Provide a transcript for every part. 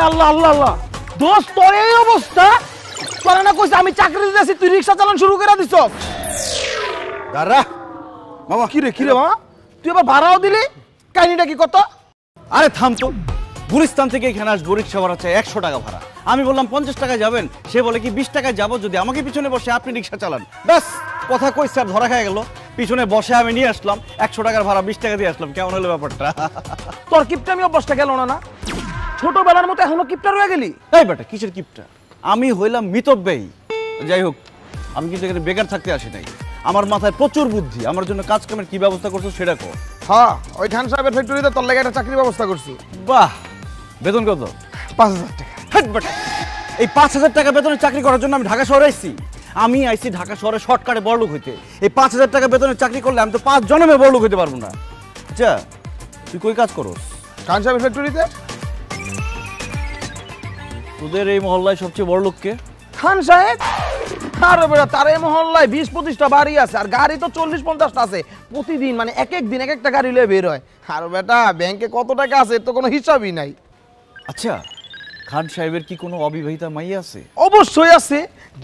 আল্লাহ আল্লাহ আল্লাহ, দোস্ত তোর এই অবস্থা? তোরা না কইছিস আমি চাকরি দিতেছি, তুই রিক্সা চালান শুরু করে দিছ। দাঁড়া মামা। কিরে কিরে মামা, তুই আবার ভাড়াও দিলি? কাহিনীটা কি কত? আরে থাম তো, গুলিস্তান থেকে এখানে আসবো, রিক্সা ভাড়া চাই 100 টাকা ভাড়া। আমি বললাম 50 টাকায় যাবেন, সে বলে কি 20 টাকায় যাবো যদি আমাকে পিছনে বসে আপনি রিক্সা চালান। ব্যাস কথা কই স্যার ধরা খেয়ে গেল, পিছনে বসে আমি নিয়ে আসলাম 100 টাকার ভাড়া 20 টাকা দিয়ে আসলাম। কেমন হলো ব্যাপারটা? তোর কিপটা আমি অভ্যাসটা গেল না? না ছোটবেলার মতো এখনো কিপটা রয়ে গেলি? এই বেটা কিসের কিপটা? আমি হইলাম মিতব্যয়ী। যাই হোক, আমি কিন্তু এখানে বেকার থাকতে আসি নাই, আমার মাথায় প্রচুর বুদ্ধি। আমার জন্য কাজ কামের কি ব্যবস্থা করছো সেটা কো। হ্যাঁ, ওই খান সাহেবের ফ্যাক্টরিতে তোর লাগে একটা চাকরির ব্যবস্থা করছি। বাহ, বেতন কত? 5000 টাকা। হাট বেটা, এই 5000 টাকা বেতনে চাকরি করার জন্য আমি ঢাকা শহরে আইছি? আমি আইছি ঢাকা শহরে শর্টকাটে বড়লোক হইতে। এই 5000 টাকা বেতনে চাকরি করলে আমি তো 5 জন্মে বড়লোক হইতে পারবো না। আচ্ছা তুই কই কাজ করস? খান সাহেবের ফ্যাক্টরিতে। তোদের এই মহল্লায় সবচেয়ে বড়লোক কে? খান সাহেব। আরে বেটা, তার এই মহল্লায় 20-25টা বাড়ি আছে, আর গাড়ি তো 40-50টা আছে প্রতিদিন, মানে এক এক দিন এক একটা গাড়ি লয়ে বের হয়। আর বেটা ব্যাংকে কত টাকা আছে তো কোনো হিসাবই নাই। আচ্ছা, খান সাহেবের কি কোনো অবিবাহিতা মাইয়া আছে? অবশ্যই আছে,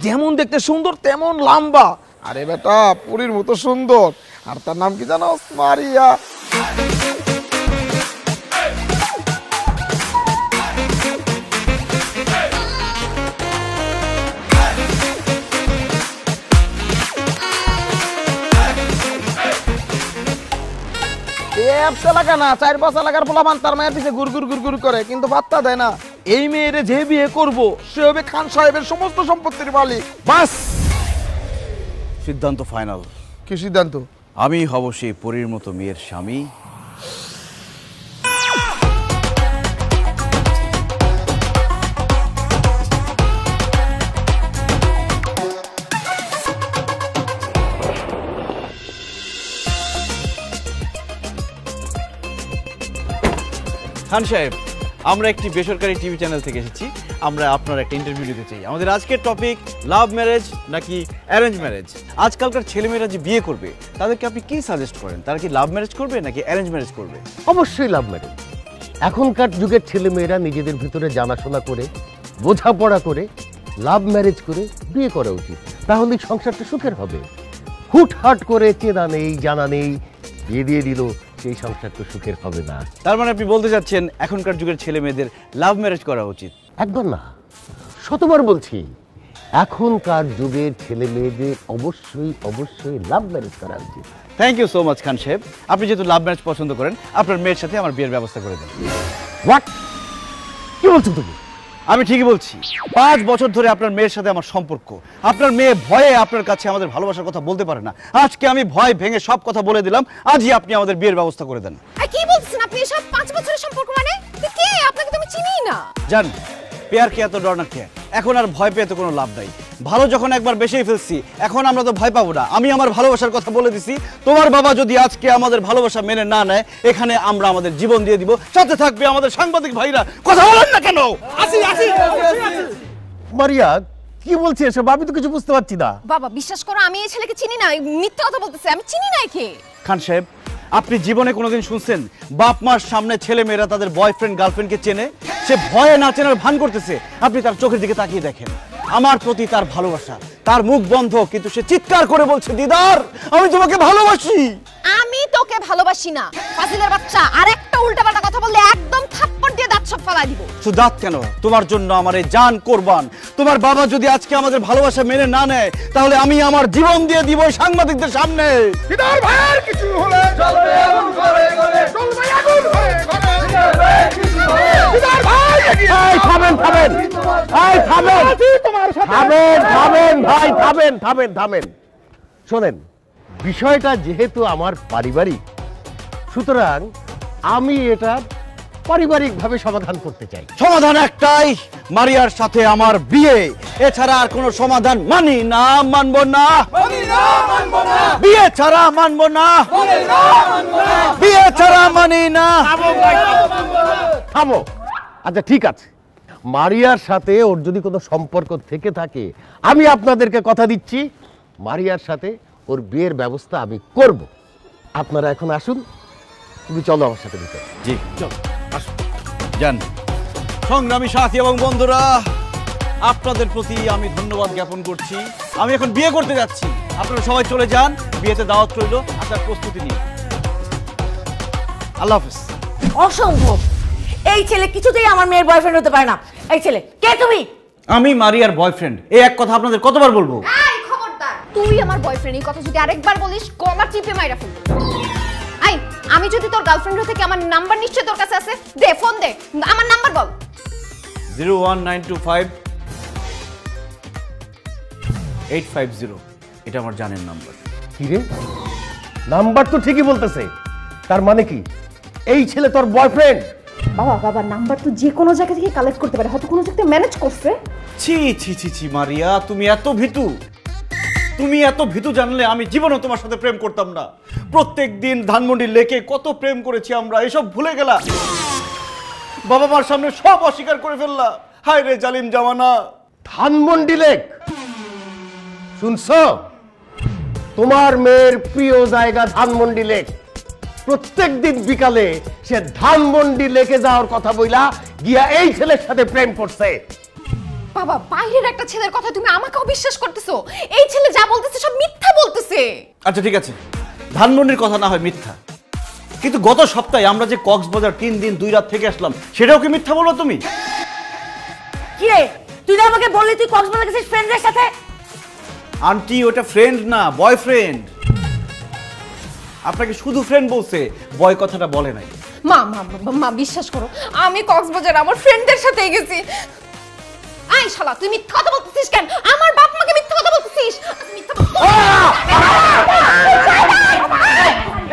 যেমন দেখতে সুন্দর তেমন লম্বা। আরে বেটা পুরীর মতো সুন্দর, আর তার নাম কি জানো? মারিয়া। এলাকা না, 4-5 এলাকার পোলাপান তার মায়ের পিছে গুড় করে, কিন্তু পাত্তা দেয় না। এই মেয়েরে যে বিয়ে করবো সে হবে খান সাহেবের সমস্ত সম্পত্তির মালিক। বাস, সিদ্ধান্ত ফাইনাল। কি সিদ্ধান্ত? আমি হব সেই পরীর মতো মেয়ের স্বামী। খান সাহেব, আমরা একটি বেসরকারি টিভি চ্যানেল থেকে এসেছি। আমরা আপনার একটা ইন্টারভিউ দিতে চাই। আমাদের আজকের টপিক লাভ ম্যারেজ নাকি অ্যারেঞ্জ ম্যারেজ। আজকালকার ছেলেমেয়েরা যে বিয়ে করবে তাদেরকে আপনি কি সাজেস্ট করেন? তারা কি লাভ ম্যারেজ করবে নাকি অ্যারেঞ্জ ম্যারেজ করবে? অবশ্যই লাভ ম্যারেজ। এখনকার যুগের ছেলেমেয়েরা নিজেদের ভিতরে জানাশোনা করে, বোঝাপড়া করে, লাভ ম্যারেজ করে বিয়ে করা উচিত। তাহলে সংসারটা সুখের হবে। হুটহাট করে চেনা নেই জানা নেই বিয়ে দিয়ে দিল, সেই সংসার তো সুখের হবে না। তার মানে আপনি বলতে চাচ্ছেন এখনকার যুগের ছেলে মেয়েদের লাভ ম্যারেজ করা উচিত? একবার না, শতবার বলছি, এখনকার যুগের ছেলে মেয়েদের অবশ্যই অবশ্যই লাভ ম্যারেজ করা উচিত। থ্যাংক ইউ সো মাচ খান সাহেব। আপনি যেহেতু লাভ ম্যারেজ পছন্দ করেন, আপনার মেয়ের সাথে আমার বিয়ের ব্যবস্থা করে দেন। হোয়াট? কি বলছো তুমি? আমি ঠিকই বলছি। 5 বছর ধরে আপনার মেয়ের সাথে আমার সম্পর্ক। আপনার মেয়ে ভয়ে আপনার কাছে আমাদের ভালোবাসার কথা বলতে পারে না। আজকে আমি ভয় ভেঙে সব কথা বলে দিলাম। আজই আপনি আমাদের বিয়ের ব্যবস্থা করে দেন। কি বলছেন আপনি? এসব 5 বছরের সম্পর্ক মানে? কে? আপনাকে তো আমি চিনিই না। জান, পেয়ার কে এত ডর না কে? এখন আর ভয় পেয়ে তো কোনো লাভ নাই। ভালো যখন একবার বেশিই ফেলছি, এখন আমরা তো ভয় পাবো না। আমি আমার ভালোবাসার কথা বলে দিছি। তোমার বাবা যদি আজকে আমাদের ভালোবাসা মেনে না নেয়, এখানে আমরা আমাদের জীবন দিয়ে দিব। সাথে থাকবে আমাদের সাংবাদিক ভাইরা। কথা বলেন না কেন? মারিয়া কি বলছে এসব? আমি তো কিছু বুঝতে পারছি না। বাবা বিশ্বাস করো, আমি এই ছেলেকে চিনি না। মিথ্যা কথা বলতেছে, আমি চিনি না একে। খান সাহেব, আপনি জীবনে কোনোদিন শুনছেন বাপ মার সামনে ছেলে মেয়েরা তাদের বয়ফ্রেন্ড গার্লফ্রেন্ডকে চেনে? সে ভয়ে না চেনার ভান করতেছে। আপনি তার চোখের দিকে তাকিয়ে দেখেন। আমার প্রতি তার ভালোবাসা, তার মুখ বন্ধ, কিন্তু সে চিৎকার করে বলছে, দিদার আমি তোমাকে ভালোবাসি। আমি তোকে ভালোবাসি না, ফাজিলের বাচ্চা। আর একটা উল্টাপাল্টা কথা বললে একদম থাপ্পড় দিয়ে দাঁত সব ফালাই দিব। শুধু দাঁত কেন, তোমার জন্য আমার এই জান কোরবান। তোমার বাবা যদি আজকে আমাদের ভালোবাসা মেনে না নেয়, তাহলে আমি আমার জীবন দিয়ে দিব সাংবাদিকদের সামনে। দিদার ভাইয়ের কিছু হলে চলবে আগুন করে করে, চলবে আগুন করে করে, দিদার ভাই এই থামেন থামেন, এই থামেন, থামেন ভাই, থামেন। শোনেন, বিষয়টা যেহেতু আমার পারিবারিক, সুতরাং আমি এটা পারিবারিকভাবে সমাধান করতে চাই। সমাধান একটাই, মারিয়ার সাথে আমার বিয়ে। এছাড়া আর কোনো সমাধান মানি না, মানবো না। বিয়ে ছাড়া মানবো না, বিয়ে ছাড়া মানি না। থামো। আচ্ছা ঠিক আছে, মারিয়ার সাথে ওর যদি কোনো সম্পর্ক থেকে থাকে, আমি আপনাদেরকে কথা দিচ্ছি মারিয়ার সাথে ওর বিয়ের ব্যবস্থা আমি করব। আপনারা এখন আসুন, তুমি চলো আমার সাথে ভিতরে। জি চল, আসুন, যান। সংগ্রামী সাথী এবং বন্ধুরা, আপনাদের প্রতি আমি ধন্যবাদ জ্ঞাপন করছি। আমি এখন বিয়ে করতে যাচ্ছি, আপনারা সবাই চলে যান, বিয়েতে দাওয়াত রইল, আপনার প্রস্তুতি নিন। আল্লাহ হাফেজ। অসম্ভব, এই ছেলে কিছুতেই আমার মেয়ের বয়ফ্রেন্ড হতে পারে না। এই ছেলে কে তুমি? আমি মারিয়ার বয়ফ্রেন্ড। এই এক কথা আপনাদের কতবার বলবো? এই খবরদার, তুই আমার বয়ফ্রেন্ড এই কথা যদি আরেকবার বলিস গলা টিপে মাইরা ফেলবো। আই আমি যদি তোর গার্লফ্রেন্ড হতে কি আমার নাম্বার নিশ্চয় তোর কাছে আছে, দে ফোন দে, আমার নাম্বার বল। 01925 850, এটা আমার জানের নাম্বার। কি রে, নাম্বার তো ঠিকই বলতেছে, তার মানে কি এই ছেলে তোর বয়ফ্রেন্ড? বাবা বাবা নাম্বার তো যে কোনো জায়গা থেকে কালেক্ট করতে পারে, হয়তো কোনো জায়গায় ম্যানেজ করছে। ছি ছি ছি ছি মারিয়া, তুমি এত ভীতু, তুমি এত ভীতু জানলে আমি জীবনও তোমার সাথে প্রেম করতাম না। প্রত্যেক দিন ধানমন্ডি লেকে কত প্রেম করেছি আমরা, এসব ভুলে গেলা? বাবা মার সামনে সব অস্বীকার করে ফেললা। হায় রে জালিম জামানা। ধানমন্ডি লেক শুনছো? তোমার মেয়ের প্রিয় জায়গা ধানমন্ডি লেক। প্রত্যেক দিন বিকালে সে ধানমন্ডি লেকে যাওয়ার কথা বইলা গিয়া এই ছেলের সাথে প্রেম করছে। বাবা বাইরের একটা ছেলের কথা তুমি আমাকেও বিশ্বাস করতেছো? এই ছেলে যা বলতেছে সব মিথ্যা বলতেছে। আচ্ছা ঠিক আছে, ধানমন্ডির কথা না হয় মিথ্যা, কিন্তু গত সপ্তাহে আমরা যে কক্সবাজার 3 দিন 2 রাত থেকে আসলাম, সেটাও কি মিথ্যা বললো তুমি? কি রে, তুই না আমাকে বললি তুই কক্সবাজার গেছিস ফ্রেন্ডদের সাথে? আন্টি ওটা ফ্রেন্ড না, বয়ফ্রেন্ড। আপনাকে শুধু ফ্রেন্ড বলছে, বয় কথাটা বলে নাই। মা মা মা বিশ্বাস করো, আমি কক্সবাজার আমার ফ্রেন্ডদের সাথে গেছি। আই শালা তুই মিথ্যা কথা বলতেছিস কেন? আমার বাপ মাকে মিথ্যা কথা বলতেছিস? মিথ্যা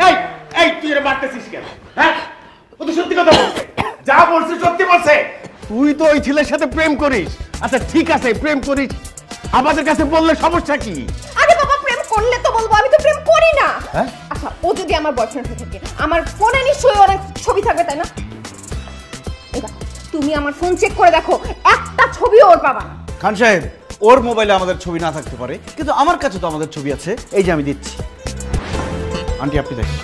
এই এই তুই এর মারতেছিস কেন? হ্যাঁ, ও তো সত্যি কথা বলছে, যা বলছে সত্যি বলছে। তুই তো ওই ছেলের সাথে প্রেম করিস। আচ্ছা ঠিক আছে, প্রেম করিস, আমাদের কাছে বললে সমস্যা কি? আরে বাবা প্রেম করলে তো বলবো, আমি তো প্রেম করি না। হ্যাঁ? আচ্ছা ও যদি আমার বয়ফ্রেন্ড হয়ে থাকে, আমার ফোনে নিশ্চয়ই অনেক ছবি থাকবে তাই না? এবার তুমি আমার ফোন চেক করে দেখো, একটা ছবিও ওর পাবা না। খান সাহেব, ওর মোবাইলে আমাদের ছবি না থাকতে পারে, কিন্তু আমার কাছে তো আমাদের ছবি আছে। এই যে আমি দিচ্ছি, আন্টি আপনি দেখেন।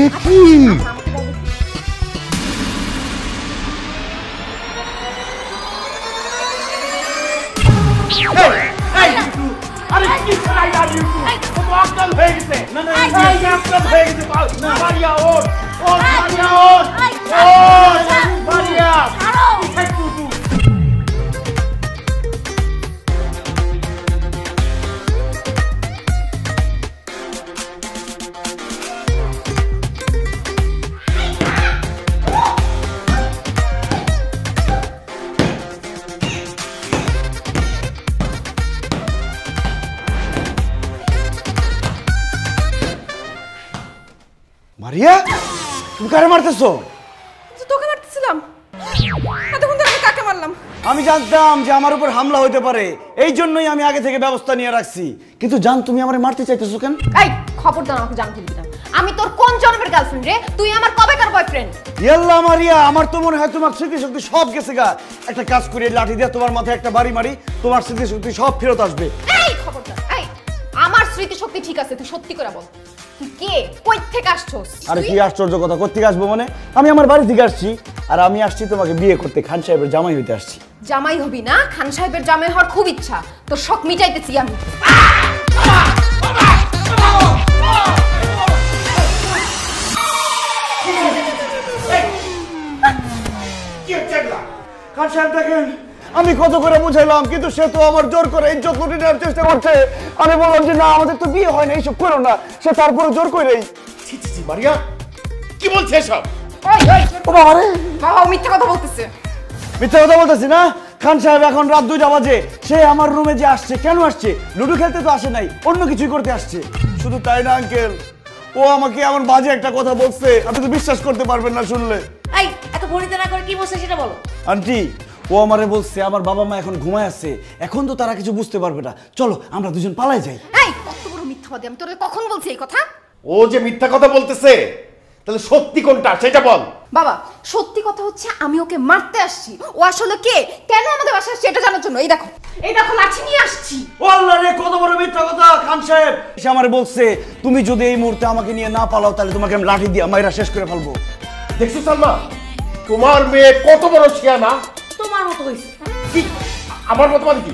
এ কি? আরে কি চাই আর ইউটু ও পাগল হয়ে গেছে। না না এই পাগল হয়ে গেছে। মারিয়া ওর ও মারিয়া ওর ও মারিয়া ছাড়ো। মারিয়া, তুমি কারে মারতেছো? তোকে মারতেছিলাম। এতক্ষণ ধরে আমি কাকে মারলাম? আমি জানতাম যে আমার উপর হামলা হতে পারে, এই জন্যই আমি আগে থেকে ব্যবস্থা নিয়ে রাখছি। কিন্তু জান, তুমি আমারে মারতে চাইতেছো কেন? এই খবরদার আমাকে জানতে দিবি না। আমি তোর কোন জন্মের গার্লফ্রেন্ড রে? তুই আমার কবেকার বয়ফ্রেন্ড? ইয়াল্লা মারিয়া, আমার তো মনে হয় তোমার স্মৃতিশক্তি সব গেছে গা। একটা কাজ করি, লাঠি দিয়ে তোমার মাথায় একটা বাড়ি মারি, তোমার স্মৃতিশক্তি সব ফেরত আসবে। এই খবরদার, এই আমার স্মৃতিশক্তি ঠিক আছে, তুই সত্যি করে বল তুই কে, কই থেকে আসছস? আরে কি আশ্চর্য কথা, কোত্থেকে আসবো মানে? আমি আমার বাড়ি থেকে আসছি, আর আমি আসছি তোমাকে বিয়ে করতে, খান সাহেবের জামাই হইতে আসছি। জামাই হবি না? খান সাহেবের জামাই হওয়ার খুব ইচ্ছা, তোর শখ মিটাইতেছি আমি। কি হচ্ছে এগুলা? খান সাহেব দেখেন, আমি কত করে বুঝাইলাম, কিন্তু সে তো আমার জোর করে ইজ্জত লুটে নেওয়ার চেষ্টা করছে। আমি বললাম যে না, আমাদের তো বিয়ে হয় না, এইসব করো না। সে তারপরে জোর করেই। ছি ছি ছি মারিয়া, কি বলছে এসব? ও বাবা রে, বাবা ও মিথ্যা কথা বলতেছে। মিথ্যা কথা বলতেছি না। খান সাহেব এখন রাত 2টা বাজে, সে আমার রুমে যে আসছে, কেন আসছে? লুডো খেলতে তো আসে নাই, অন্য কিছুই করতে আসছে। শুধু তাই না আঙ্কেল, ও আমাকে এমন বাজে একটা কথা বলছে, আপনি তো বিশ্বাস করতে পারবেন না শুনলে। এই এত ভনিতা না করে কি বলছে সেটা বলো। আন্টি, ও আমারে বলছে আমার বাবা মা এখন ঘুমায় আছে, এখন তো তারা কিছু বুঝতে পারবে না, চলো আমরা দুজন পালাই যাই। এই কত বড় মিথ্যাবাদী, আমি তোরে কখন বলছি এই কথা? ও যে মিথ্যা কথা বলতেছে, তাহলে সত্যি কোনটা সেটা বল। বাবা সত্যি কথা হচ্ছে আমি ওকে মারতে আসছি। ও আসলে কে, কেন আমাদের বাসায় আসছে এটা জানার জন্য। এই দেখো লাঠি নিয়ে আসছি। ও আল্লাহ রে, কত বড় মিথ্যা কথা! খান সাহেব সে আমারে বলছে তুমি যদি এই মুহূর্তে আমাকে নিয়ে না পালাও তাহলে তোমাকে আমি লাঠি দিয়ে মাইরা শেষ করে ফেলবো। দেখছো সালমা, তোমার মেয়ে কত বড় শিয়ানা। তোমার মতো হয়েছে। কি আমার মত মানে কি?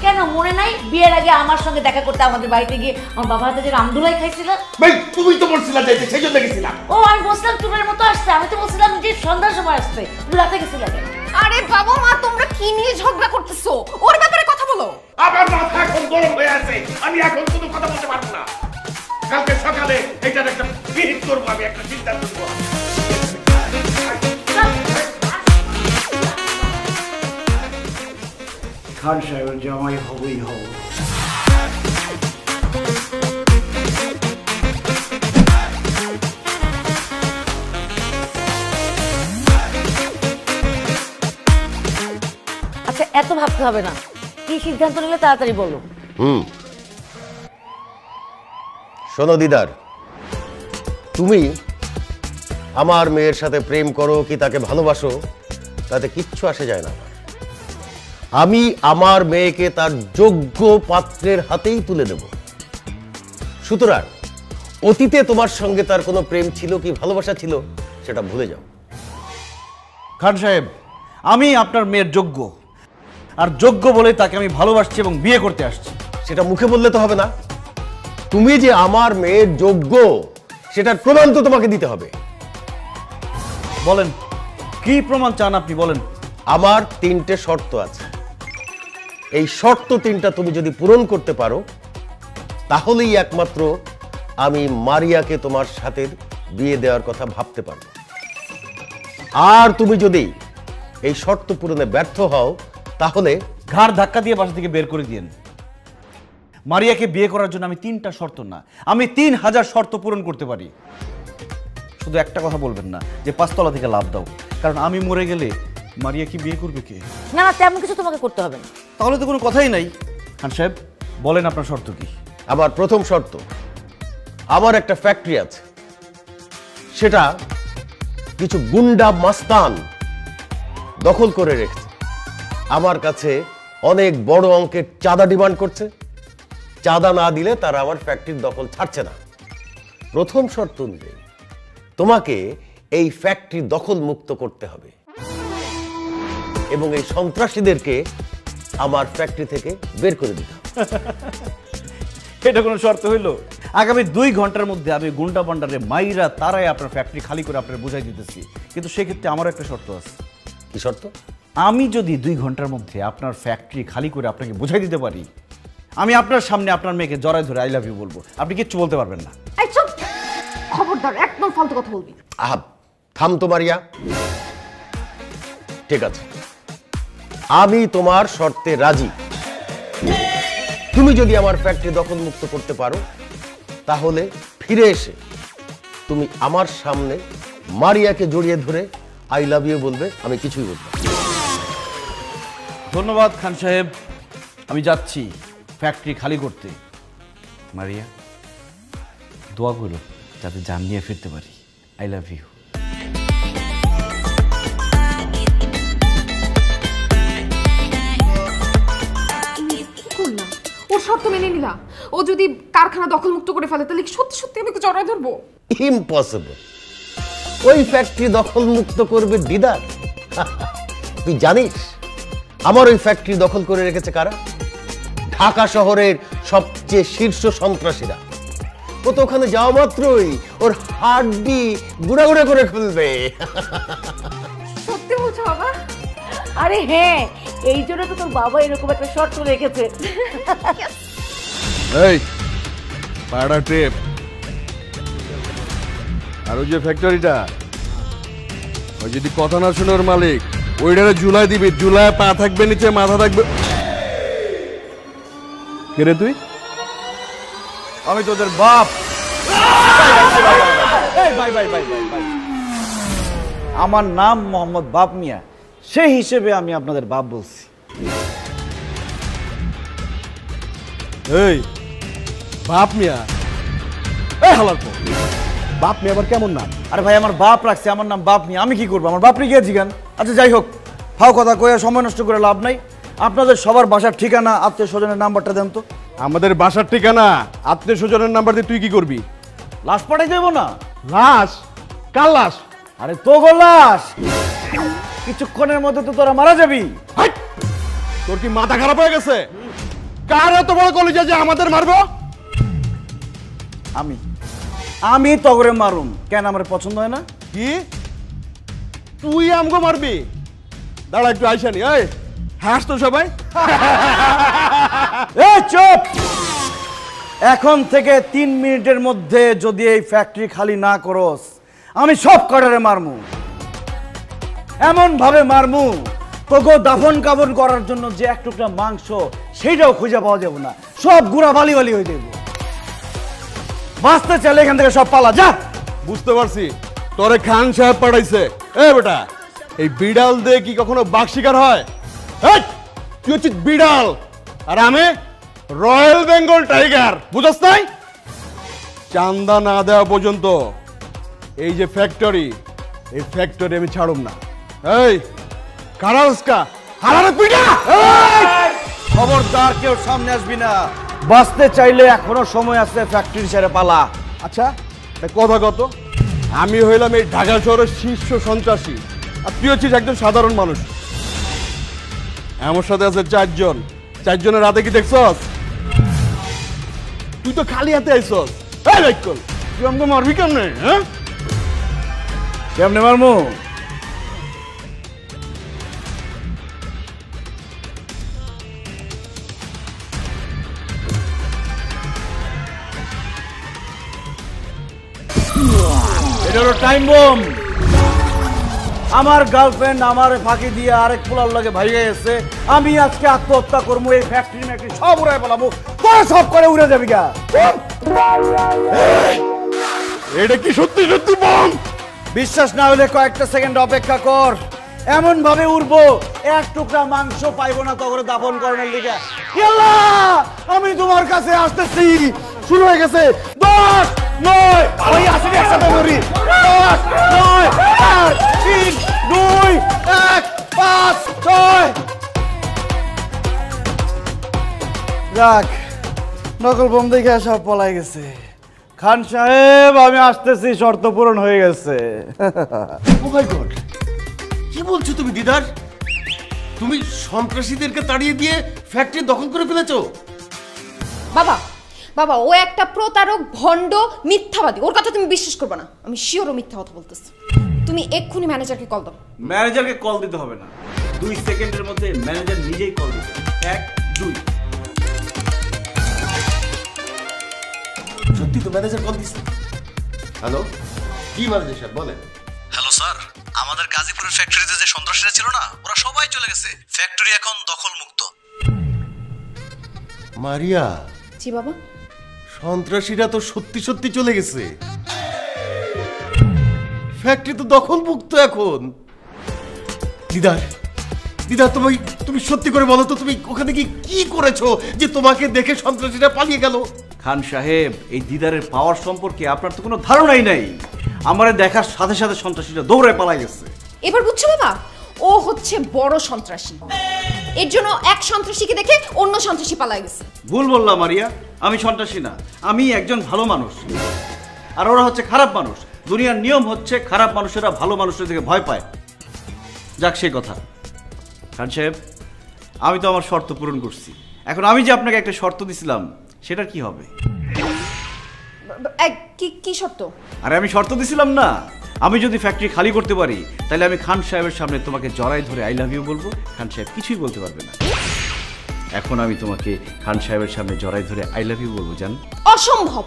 কেন মনে নাই বিয়ের আগে আমার সঙ্গে দেখা করতে আমাদের বাড়িতে গিয়ে আমার বাবার হাতে যে রামদুলাই খাইছিল? ভাই তুমি তো বলছিলা যাইতে, সেই জন্য গেছিলাম। ও আমি বলছিলাম চুরের মতো আসছে, আমি তো বলছিলাম যে সন্ধ্যার সময় আসছে, রাতে গেছিল। আরে বাবা মা তোমরা কি নিয়ে ঝগড়া করতেছো? ওর ব্যাপারে কথা বলো। আমার মাথা এখন গরম হয়ে আছে, আমি এখন কোনো কথা বলতে পারবো না। কালকে সকালে এটার একটা বিহিত করবো, আমি একটা সিদ্ধান্ত করবো। খান সাহেবের জামাই হবই হব। আচ্ছা এত ভাবতে হবে না, কি সিদ্ধান্ত নিলে তাড়াতাড়ি বলো। শোনো দিদার, তুমি আমার মেয়ের সাথে প্রেম করো কি তাকে ভালোবাসো তাতে কিচ্ছু আসে যায় না। আমি আমার মেয়েকে তার যোগ্য পাত্রের হাতেই তুলে দেব। সুতরাং অতীতে তোমার সঙ্গে তার কোনো প্রেম ছিল কি ভালোবাসা ছিল সেটা ভুলে যাও। খান সাহেব, আমি আপনার মেয়ের যোগ্য, আর যোগ্য বলে তাকে আমি ভালোবাসছি এবং বিয়ে করতে আসছি। সেটা মুখে বললে তো হবে না, তুমি যে আমার মেয়ের যোগ্য সেটার প্রমাণ তো তোমাকে দিতে হবে। বলেন কি প্রমাণ চান আপনি, বলেন। আমার 3টে শর্ত আছে, এই শর্ত 3টা তুমি যদি পূরণ করতে পারো তাহলেই একমাত্র আমি মারিয়াকে তোমার সাথে বিয়ে দেওয়ার কথা ভাবতে পারবো। আর তুমি যদি এই শর্ত পূরণে ব্যর্থ হও তাহলে ঘাড় ধাক্কা দিয়ে বাসা থেকে বের করে দিয়েন। মারিয়াকে বিয়ে করার জন্য আমি 3টা শর্ত না, আমি 3000 শর্ত পূরণ করতে পারি। শুধু একটা কথা বলবেন না যে 5 তলা থেকে লাফ দাও, কারণ আমি মরে গেলে মারিয়া কি বিয়ে করবে কে? না না, তেমন কিছু তোমাকে করতে হবে না। তাহলে তো কোনো কথাই নাই। খান সাহেব বলেন আপনার শর্ত কি? আমার প্রথম শর্ত, আমার একটা ফ্যাক্টরি আছে, সেটা কিছু গুন্ডা মাস্তান দখল করে রেখেছে। আমার কাছে অনেক বড় অঙ্কের চাঁদা ডিমান্ড করছে, চাঁদা না দিলে তারা আমার ফ্যাক্টরির দখল ছাড়ছে না। প্রথম শর্ত অনুযায়ী তোমাকে এই ফ্যাক্টরি দখল মুক্ত করতে হবে এবং এই সন্ত্রাসীদেরকে আমার ফ্যাক্টরি থেকে বের করে দিতে হবে। এটা কোনো শর্ত হইল? আগামী 2 ঘন্টার মধ্যে আমি গুন্ডা বান্ডারে মাইরা তারাই আপনার ফ্যাক্টরি খালি করে আপনার বুঝাই দিতেছি, কিন্তু সেক্ষেত্রে আমার একটা শর্ত আছে। কি শর্ত? আমি যদি 2 ঘন্টার মধ্যে আপনার ফ্যাক্টরি খালি করে আপনাকে বুঝাই দিতে পারি, আমি আপনার সামনে আপনার মেয়েকে জড়ায় ধরে আই লাভ ইউ বলবো, আপনি কিচ্ছু বলতে পারবেন না। এই চুপ, খবরদার একদম ফালতু কথা বলবি। আহা, থাম তো মারিয়া। ঠিক আছে, আমি তোমার শর্তে রাজি। তুমি যদি আমার ফ্যাক্টরি দখল মুক্ত করতে পারো তাহলে ফিরে এসে তুমি আমার সামনে মারিয়াকে জড়িয়ে ধরে আই লাভ ইউ বলবে, আমি কিছুই বলবো না। ধন্যবাদ খান সাহেব, আমি যাচ্ছি ফ্যাক্টরি খালি করতে। মারিয়া দোয়া করো যাতে জান নিয়ে ফিরতে পারি। I love you. ওর শর্ত মেনে নিলা, ও যদি কারখানা দখল মুক্ত করে ফেলে তাহলে সত্যি সত্যি আমি জড়ায় ধরবো? ইম্পসিবল। ওই ফ্যাক্টরি দখল মুক্ত করবে দিদার? তুই জানিস আমার ওই ফ্যাক্টরি দখল করে রেখেছে কারা? ঢাকা শহরের সবচেয়ে শীর্ষ সন্ত্রাসীরা। ও তো ওখানে যাওয়া মাত্রই ওর হাড্ডি গুড়া গুড়া করে খুলবে। সত্যি বলছো বাবা? আরে হ্যাঁ, এই জন্য তো তোর বাবা এরকম একটা শর্ত রেখেছে। এই পাড়া টেপ আর ওই যে ফ্যাক্টরিটা, ওই যদি কথা না শোনার মালিক ওইটারে জুলাই দিবি, জুলাই পা থাকবে নিচে, মাথা থাকবে। কে রে তুই? আমি তোদের বাপ। আমার নাম মোহাম্মদ বাপ মিয়া, সেই হিসেবে আমি আপনাদের বাপ বলছি। এই বাপ মিয়া, এই হালার পর বাপ নিয়ে আবার কেমন নাম? আরে ভাই আমার বাপ রাখছে, আমার নাম বাপ নিয়ে আমি কি করবো? আমার বাপ নিয়ে গিয়ে জিগান। আচ্ছা যাই হোক, ফাও কথা কয়ে সময় নষ্ট করে লাভ নাই। আপনাদের সবার বাসার ঠিকানা, আত্মীয় স্বজনের নাম্বারটা দেন তো। আমাদের বাসার ঠিকানা, আত্মীয় স্বজনের নাম্বার দিয়ে তুই কি করবি? লাশ পাঠাই দেবো না? লাশ? কার লাশ? আরে তো গো লাশ, কিছুক্ষণের মধ্যে তো তোরা মারা যাবি। হাট! তোর কি মাথা খারাপ হয়ে গেছে? কার এত বড় কলিজা যে আমাদের মারবো? আমি তগরে মারুম কেন? আমার পছন্দ হয় না? কি তুই আমগো মারবি? দাঁড়া একটু আইসানি। এই হাস তো সবাই। এই চুপ! এখন থেকে 3 মিনিটের মধ্যে যদি এই ফ্যাক্টরি খালি না করস, আমি সব কটারে মারমু, এমন ভাবে মারমু তোকে দাফন কাফন করার জন্য যে এক টুকরা মাংস সেইটাও খুঁজে পাওয়া যাবে না, সব গুড়া বালি বালি হয়ে যাবে। বাঁচতে চাইলে এখান থেকে সব পালা যা। বুঝতে পারছি তোরে খান সাহেব পাঠাইছে। এ বেটা, এই বিড়াল দিয়ে কি কখনো বাঘ শিকার হয়? এই, তুই হচ্ছিস বিড়াল আর আমি রয়্যাল বেঙ্গল টাইগার, বুঝছ নাই? চান্দা না দেওয়া পর্যন্ত এই যে ফ্যাক্টরি, এই ফ্যাক্টরি আমি ছাড়ুম না। এই কারালস্কা হারারে পিটা! খবরদার কেউ সামনে আসবি না। বাঁচতে চাইলে এখনো সময় আছে, ফ্যাক্টরি ছেড়ে পালা। আচ্ছা একটা কথা কত, আমি হইলাম এই ঢাকা শহরের শীর্ষ সন্ত্রাসী আর তুই হচ্ছিস একজন সাধারণ মানুষ। আমার সাথে আছে 4 জন। 4 জনের রাতে কি দেখছস? তুই তো খালি হাতে আইছস। এই রাইকল, তুই আমাকে মারবি কেমনে? হ্যাঁ কেমনে মারমু? এটা হলো টাইম বোম। আমার গার্লফ্রেন্ড আমার ফাঁকি দিয়ে আরেক পোলার লাগে ভাইয়া গেছে। আমি আজকে আত্মহত্যা করবো, এই ফ্যাক্টরি ম্যাক্টরি সব উড়াই পেলাবো, তোরা সব করে উড়ে যাবি গা। এটা কি সত্যি সত্যি বম? বিশ্বাস না হলে কয়েকটা সেকেন্ড অপেক্ষা কর, এমন ভাবে উড়বো এক টুকরা মাংস পাইবো না তখন দাফন করার লিগে। আমি তোমার কাছে আসতেছি। শুরু হয়ে গেছে। 10, 9, ওই আসেনি একসাথে ধরি। 10, 9, 8, 3, 2, 1, 5, 6। যাক, নকল বোম দেখে সব পলাই গেছে। খান সাহেব আমি আসতেছি, শর্ত পূরণ হয়ে গেছে। ও মাই গড, কি বলছো তুমি দিদার? তুমি সন্ত্রাসীদেরকে তাড়িয়ে দিয়ে ফ্যাক্টরি দখল করে ফেলেছো? বাবা বাবা, ও একটা প্রতারক, ভণ্ড, মিথ্যাবাদী। ওর কথা তুমি বিশ্বাস করবে না। আমি শিওর ও মিথ্যা কথা বলতেছি। তুমি এক্ষুনি ম্যানেজারকে কল দাও। ম্যানেজারকে কল দিতে হবে না, 2 সেকেন্ডের মধ্যে ম্যানেজার নিজেই কল দিবে। 1, 2। সত্যি তো ম্যানেজার কল দিচ্ছে। হ্যালো, কি ম্যানেজার সাহেব বলেন? হ্যালো স্যার, আমাদের গাজীপুরের ফ্যাক্টরিতে যে সন্ত্রাসীরা ছিল না, ওরা সবাই চলে গেছে। ফ্যাক্টরি এখন দখল মুক্ত। মারিয়া, জি বাবা। সন্ত্রাসীরা তো সত্যি সত্যি চলে গেছে, ফ্যাক্টরি তো দখল মুক্ত এখন। দিদার, দিদার তুমি সত্যি করে বলো তো, তুমি ওখানে কি করেছো যে তোমাকে দেখে সন্ত্রাসীরা পালিয়ে গেল? খান সাহেব, এই দিদারের পাওয়ার সম্পর্কে আপনার তো কোনো ধারণাই নাই। আমারে দেখার সাথে সাথে সন্ত্রাসীরা দৌড়ে পালাই গেছে। এবার বুঝছো বাবা, ও হচ্ছে বড় সন্ত্রাসী। এর জন্য এক সন্ত্রাসীকে দেখে অন্য সন্ত্রাসী পালাই গেছে। ভুল বললাম মারিয়া, আমি সন্ত্রাসী না, আমি একজন ভালো মানুষ। আর ওরা হচ্ছে খারাপ মানুষ। দুনিয়ার নিয়ম হচ্ছে খারাপ মানুষেরা ভালো মানুষের দিকে ভয় পায়। যাক সেই কথা। খান সাহেব, আমি তো আমার শর্ত পূরণ করছি। এখন আমি যে আপনাকে একটা শর্ত দিছিলাম, সেটার কি হবে? কি শর্ত? আরে আমি শর্ত দিছিলাম না, আমি যদি ফ্যাক্টরি খালি করতে পারি তাহলে আমি খান সাহেবের সামনে তোমাকে জড়াই ধরে আই লাভ ইউ বলবো, খান সাহেব কিছুই বলতে পারবে না। এখন আমি তোমাকে খান সাহেবের সামনে জড়াই ধরে আই লাভ ইউ বলবো জান? অসম্ভব,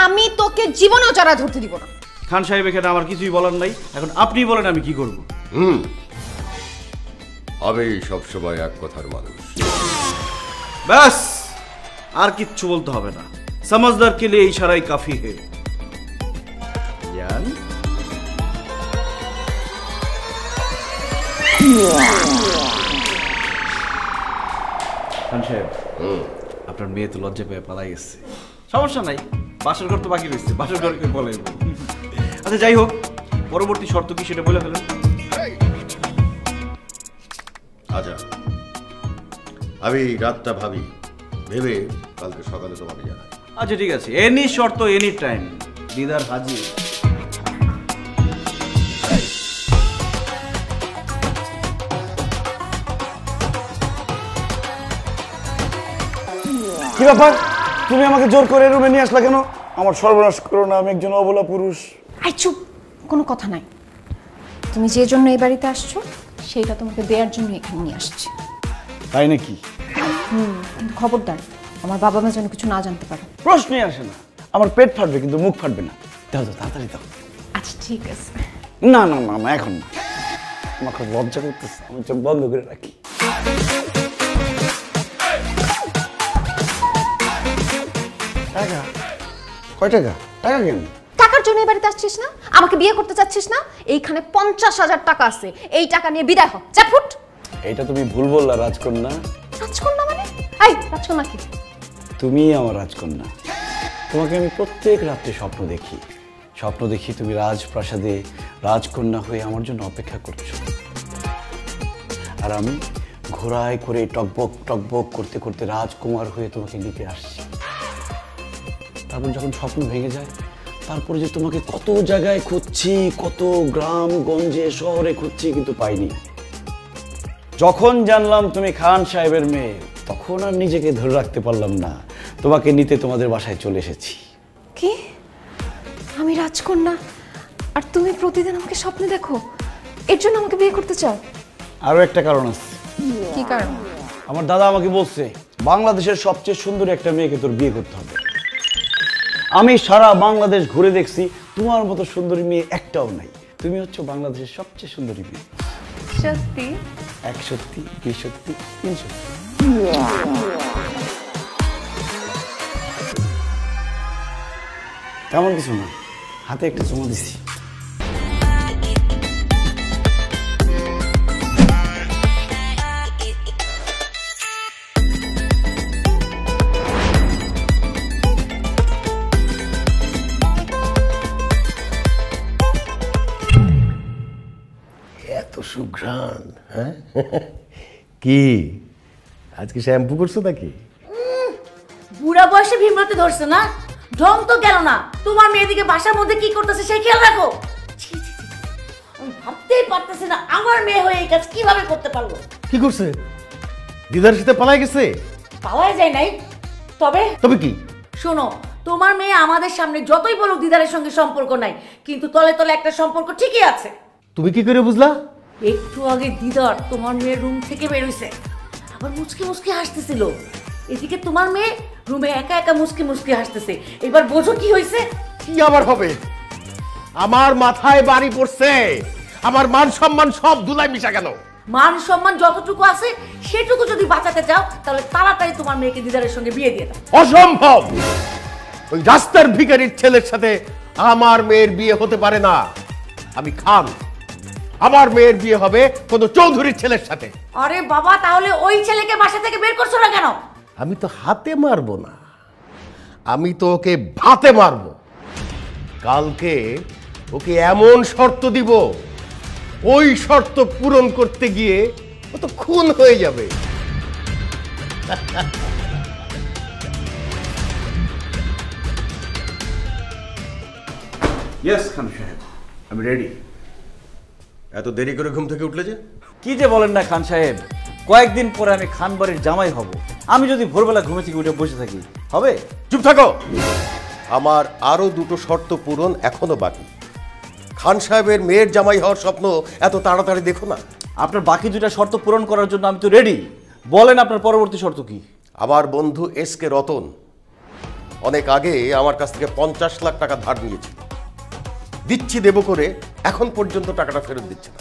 আমি তোকে জীবনেও জড়া ধরতে দিব না। খান সাহেব এখানে আমার কিছুই বলার নাই, এখন আপনি বলেন আমি কি করব? আমি সবসময় এক কথার মানুষ। ব্যাস, আর কিচ্ছু বলতে হবে না। समझदार के लिए इशारा ही काफी है। জান খান সাহেব, আপনার মেয়ে তো লজ্জা পেয়ে পালাই গেছে। সমস্যা নাই, বাসর ঘর তো বাকি রয়েছে, বাসর ঘরকে বলে আচ্ছা যাই হোক, পরবর্তী শর্ত কি সেটা বলে ফেলেন। আচ্ছা, আমি রাতটা ভাবি, ভেবে কালকে সকালে তোমাকে জানাই। আচ্ছা ঠিক আছে, এনি শর্ত এনি টাইম, দিদার হাজির। কি ব্যাপার, তুমি আমাকে জোর করে রুমে নিয়ে আসলা কেন? আমার সর্বনাশ করো না, আমি একজন অবলা পুরুষ। আই চুপ, কোনো কথা নাই। তুমি যে জন্য এই বাড়িতে আসছো সেইটা তোমাকে দেওয়ার জন্য এখানে নিয়ে আসছি। তাই নাকি? কিন্তু খবরদার আমার বাবা মা যেন কিছু না জানতে পারে। প্রশ্নই আসে না, আমার পেট ফাটবে কিন্তু মুখ ফাটবে না। দাও দাও, তাড়াতাড়ি দাও। আচ্ছা ঠিক আছে। না না না, এখন না, আমার খুব লজ্জা করতেছে, আমি চোখ বন্ধ করে রাখি। টাকা? কয় টাকা? টাকা কেন? টাকার জন্য এই বাড়িতে আসছিস না? আমাকে বিয়ে করতে চাচ্ছিস না? এইখানে 50,000 টাকা আছে, এই টাকা নিয়ে বিদায় হ। যা ফুট। এইটা তুমি ভুল বললা রাজকন্যা। রাজকন্যা মানে? এই রাজকন্যা কি? তুমি আমার রাজকন্যা। তোমাকে আমি প্রত্যেক রাত্রে স্বপ্ন দেখি, তুমি রাজপ্রাসাদে রাজকন্যা হয়ে আমার জন্য অপেক্ষা করছো, আর আমি ঘোড়ায় করে টকবক টকবক করতে করতে রাজকুমার হয়ে তোমাকে নিতে আসছি। তারপর যখন স্বপ্ন ভেঙে যায়, তারপরে যে তোমাকে কত জায়গায় খুঁজছি, কত গ্রাম গঞ্জে শহরে খুঁজছি, কিন্তু পাইনি। যখন জানলাম তুমি খান সাহেবের মেয়ে, তখন আর নিজেকে ধরে রাখতে পারলাম না, তোমাকে নিতে তোমাদের বাসায় চলে এসেছি। কি? আমি রাজকন্যা আর তুমি প্রতিদিন আমাকে স্বপ্নে দেখো, এর জন্য আমাকে বিয়ে করতে চাও? আরো একটা কারণ আছে। কি কারণ? আমার দাদা আমাকে বলছে বাংলাদেশের সবচেয়ে সুন্দরী একটা মেয়েকে তোর বিয়ে করতে হবে। আমি সারা বাংলাদেশ ঘুরে দেখছি, তোমার মতো সুন্দরী মেয়ে একটাও নাই। তুমি হচ্ছে বাংলাদেশের সবচেয়ে সুন্দরী মেয়ে। সত্যি? 1 সত্যি, 2 সত্যি, 3 সত্যি। তেমন কিছু না, হাতে একটা চুমু দিছি। এত সুঘ্রাণ, হ্যাঁ? কি আজকে শ্যাম্পু করছো নাকি? বুড়া বয়সে ভীমরতি ধরছে না, ঢং তো গেল না। তোমার মেয়েদিকে বাসার মধ্যে কি করতেছে সেই খেয়াল রাখো। ছি, ছি, ছি। আমি ভাবতেই পারতেছি না আমার মেয়ে হয়ে এই কাজ কিভাবে করতে পারলো। কি করছে? দিদার সাথে পালাই গেছে? পাওয়াই যায় নাই, তবে তবে কি? শোনো, তোমার মেয়ে আমাদের সামনে যতই বলুক দিদারের সঙ্গে সম্পর্ক নাই, কিন্তু তলে তলে একটা সম্পর্ক ঠিকই আছে। তুমি কি করে বুঝলা? একটু আগে দিদার তোমার মেয়ের রুম থেকে বেরোইছে, আবার মুচকি মুচকি হাসতেছিল। এদিকে তোমার মেয়ে রুমে একা একা মুচকি মুচকি হাসতেছে। এবার বোঝো কি হয়েছে? কি আবার হবে? আমার মাথায় বাড়ি পড়ছে, আমার মান সম্মান সব ধুলাই মিশা গেল। মান সম্মান যতটুকু আছে সেটুকু যদি বাঁচাতে চাও, তাহলে তাড়াতাড়ি তোমার মেয়েকে দিদারের সঙ্গে বিয়ে দিয়ে দাও। অসম্ভব! ওই রাস্তার ভিখারির ছেলের সাথে আমার মেয়ের বিয়ে হতে পারে না। আমি খান, আমার মেয়ের বিয়ে হবে কোনো চৌধুরীর ছেলের সাথে। আরে বাবা, তাহলে ওই ছেলেকে বাসা থেকে বের করছো না কেন? আমি তো হাতে মারবো না, আমি তো ওকে ভাতে মারবো। কালকে ওকে এমন শর্ত দিব, ওই শর্ত পূরণ করতে গিয়ে ও তো খুন হয়ে যাবে। ইয়েস খান সাহেব, আমি রেডি। এত দেরি করে ঘুম থেকে উঠলে যে? কি যে বলেন না খান সাহেব, কয়েকদিন পরে আমি খান বাড়ির জামাই হব। আমি যদি ভোরবেলা ঘুমে থেকে উঠে বসে থাকি হবে? চুপ থাকো। আমার আরো দুটো শর্ত পূরণ এখনো বাকি। খান সাহেবের মেয়ের জামাই হওয়ার স্বপ্ন এত তাড়াতাড়ি দেখো না। আপনার বাকি দুটা শর্ত পূরণ করার জন্য আমি তো রেডি। বলেন আপনার পরবর্তী শর্ত কি? আমার বন্ধু এস.কে. রতন অনেক আগে আমার কাছ থেকে 50 লাখ টাকা ধার নিয়েছিল। দিচ্ছি দেব করে এখন পর্যন্ত টাকাটা ফেরত দিচ্ছে না।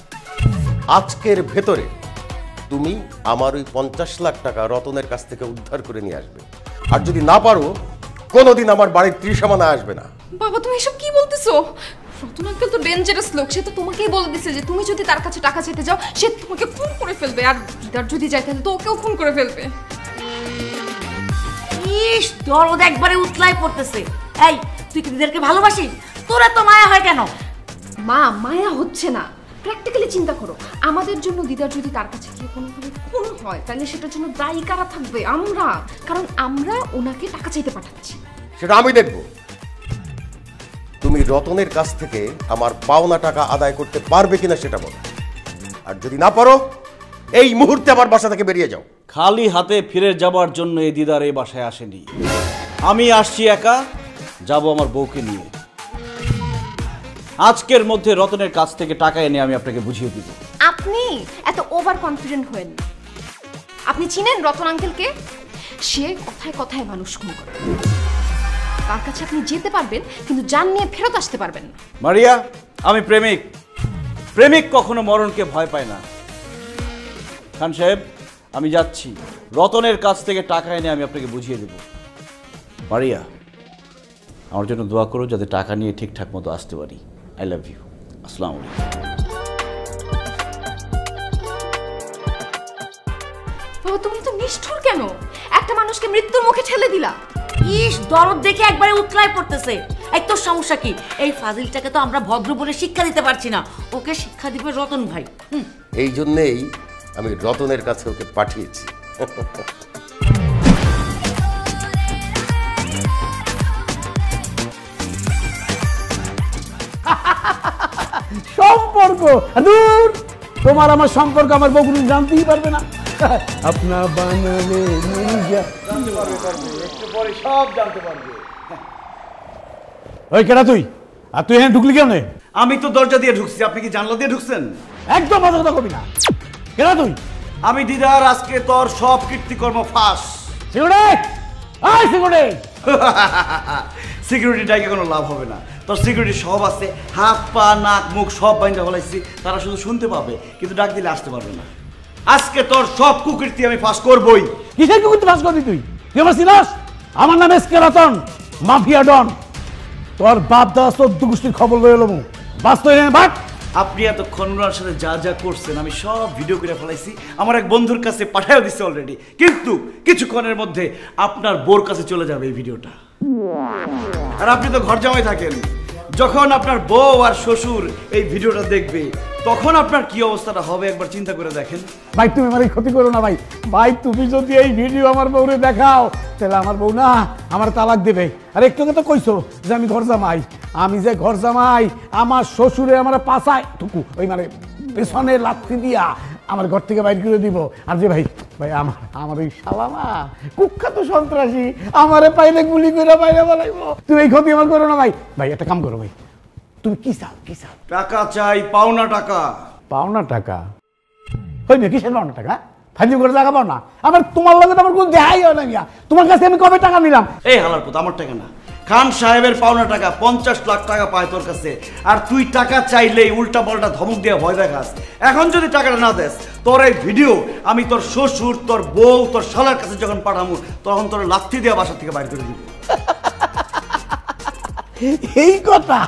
আজকের ভেতরে তুমি আমার ওই 50 লাখ টাকা রতনের কাছ থেকে উদ্ধার করে নিয়ে আসবে। আর যদি না পারো, কোনোদিন আমার বাড়ির ত্রিসীমানা আসবে না। বাবা তুমি এসব কি বলতেছো? রতন আঙ্কেল তো ডেঞ্জারাস লোক, সে তো তোমাকেই বলে দিছে যে তুমি যদি তার কাছে টাকা চাইতে যাও সে তোমাকে খুন করে ফেলবে, আর দিদার যদি যায় তাহলে তো ওকেও খুন করে ফেলবে। ইস, দরদ একবারে উতলাই পড়তেছে। এই, তুই কি দিদারকে ভালোবাসিস? তোরা তো মায়া হয় কেন? মা মায়া হচ্ছে না। প্র্যাকটিক্যালি চিন্তা করো, আমাদের জন্য দিদার যদি তার কাছে গিয়ে কোনোভাবে খুন হয় তাহলে সেটার জন্য দায়ী কারা থাকবে? আমরা, কারণ আমরা ওনাকে টাকা চাইতে পাঠাচ্ছি। সেটা আমি দেখব। তুমি রতনের কাছ থেকে আমার পাওনা টাকা আদায় করতে পারবে কিনা সেটা বলো, আর যদি না পারো এই মুহূর্তে আমার বাসা থেকে বেরিয়ে যাও। খালি হাতে ফিরে যাবার জন্য এই দিদার এই বাসায় আসেনি। আমি আসছি একা, যাব আমার বউকে নিয়ে। আজকের মধ্যে রতনের কাছ থেকে টাকা এনে আমি আপনাকে বুঝিয়ে দিব। আপনি এত ওভার কনফিডেন্ট হয়েন। আপনি চিনেন রতন আঙ্কেলকে? সে কথায় কথায় মানুষ খুন করে। তার কাছে আপনি যেতে পারবেন কিন্তু জান নিয়ে ফেরত আসতে পারবেন না। মারিয়া, আমি প্রেমিক। প্রেমিক কখনো মরণকে ভয় পায় না। খান সাহেব, আমি যাচ্ছি। রতনের কাছ থেকে টাকা এনে আমি আপনাকে বুঝিয়ে দেব। মারিয়া, আমার জন্য দোয়া করো যাতে টাকা নিয়ে ঠিকঠাক মতো আসতে পারি। I love you. আসসালামু আলাইকুম। বাবা, তুমি তো নিষ্ঠুর কেন? একটা মানুষকে মৃত্যুর মুখে ঠেলে দিলা। ইস, দরদ দেখে একবারে উতলায় পড়তেছে। এই তোর সমস্যা কি? এই ফাজিলটাকে তো আমরা ভদ্র বলে শিক্ষা দিতে পারছি না, ওকে শিক্ষা দিবে রতন ভাই। এই জন্যেই আমি রতনের কাছে ওকে পাঠিয়েছি। সম্পর্ক দূর, তোমার আমার সম্পর্ক আমার বউ কোনো জানতেই পারবে না। আপনা বানালে মুরগা জানতে পারবে, একটু পরে সব জানতে পারবে। ওই কেডা তুই? আর তুই এখানে ঢুকলি কেন? আমি তো দরজা দিয়ে ঢুকছি, আপনি কি জানলা দিয়ে ঢুকছেন? একদম মাথা কথা কবি না। কেডা তুই? আমি দিদার আজকে তোর সব কীর্তিকর্ম ফাঁস। সিকিউরিটি, আয় সিকিউরিটি। সিকিউরিটি ডাইকে কোনো লাভ হবে না। তোর সিকিউরিটি সব আছে, হাত পা নাক মুখ সব বাইন্দা ফলাইছি। তারা শুধু শুনতে পাবে কিন্তু ডাক দিলে আসতে পারবে না। আজকে তোর সব কুকীর্তি আমি ফাঁস করবই। কিসের কুকুরতে ফাঁস করবি তুই? তুই আমার চিনাস? আমার নাম এসকে রতন, মাফিয়া ডন। তোর বাপ দাদা 14 গোষ্ঠীর খবর লয়ে এলো। বাস্তব বাট আপনি এতক্ষণ ওনার সাথে যা যা করছেন আমি সব ভিডিও করে ফেলাইছি, আমার এক বন্ধুর কাছে পাঠাও দিচ্ছি অলরেডি। কিন্তু কিছুক্ষণের মধ্যে আপনার বোর কাছে চলে যাবে এই ভিডিওটা। আর আপনি তো ঘর জামাই থাকেন, যখন আপনার বউ আর শ্বশুর এই ভিডিওটা দেখবে তখন আপনার কি অবস্থাটা হবে একবার চিন্তা করে দেখেন। ভাই তুমি আমার ক্ষতি করো না ভাই। ভাই তুমি যদি এই ভিডিও আমার বউরে দেখাও তাহলে আমার বউ না আমার তালাক দেবে। আর একটু তো কইছো যে আমি ঘর জামাই। আমি যে ঘর জামাই, আমার শ্বশুরে আমার পাছায় টুকু ওই মানে পেছনে লাথি দিয়া আমার ঘর থেকে বাইর করে দিব। আর যে ভাই ভাই আমার ওই শালামা কুখ্যাত সন্ত্রাসী আমারে পাইলে গুলি করে বাইরে বলাইবো। তুমি এই ক্ষতি আমার করো না ভাই। ভাই একটা কাম করো ভাই, তুমি কি চাও? কি চাও? টাকা চাই, পাওনা টাকা। পাওনা টাকা? হই না, কিসের পাওনা টাকা? ফাইজি করে টাকা পাও না? আমার তোমার লগে তো আমার কোনো দেখাই হয় না গিয়া। তোমার কাছে আমি কবে টাকা নিলাম? এই হালার পুত, আমার টাকা না, খান সাহেবের পাওনা টাকা। 50 লাখ টাকা পায় তোর কাছে, আর তুই টাকা চাইলেই উল্টা পাল্টা ধমক দিয়ে ভয় দেখাস। এখন যদি টাকাটা না দেস, তোর এই ভিডিও আমি তোর শ্বশুর, তোর বউ, তোর শালার কাছে যখন পাঠাবো তখন তোর লাথি দিয়ে বাসা থেকে বাইর করে দিব। এই কথা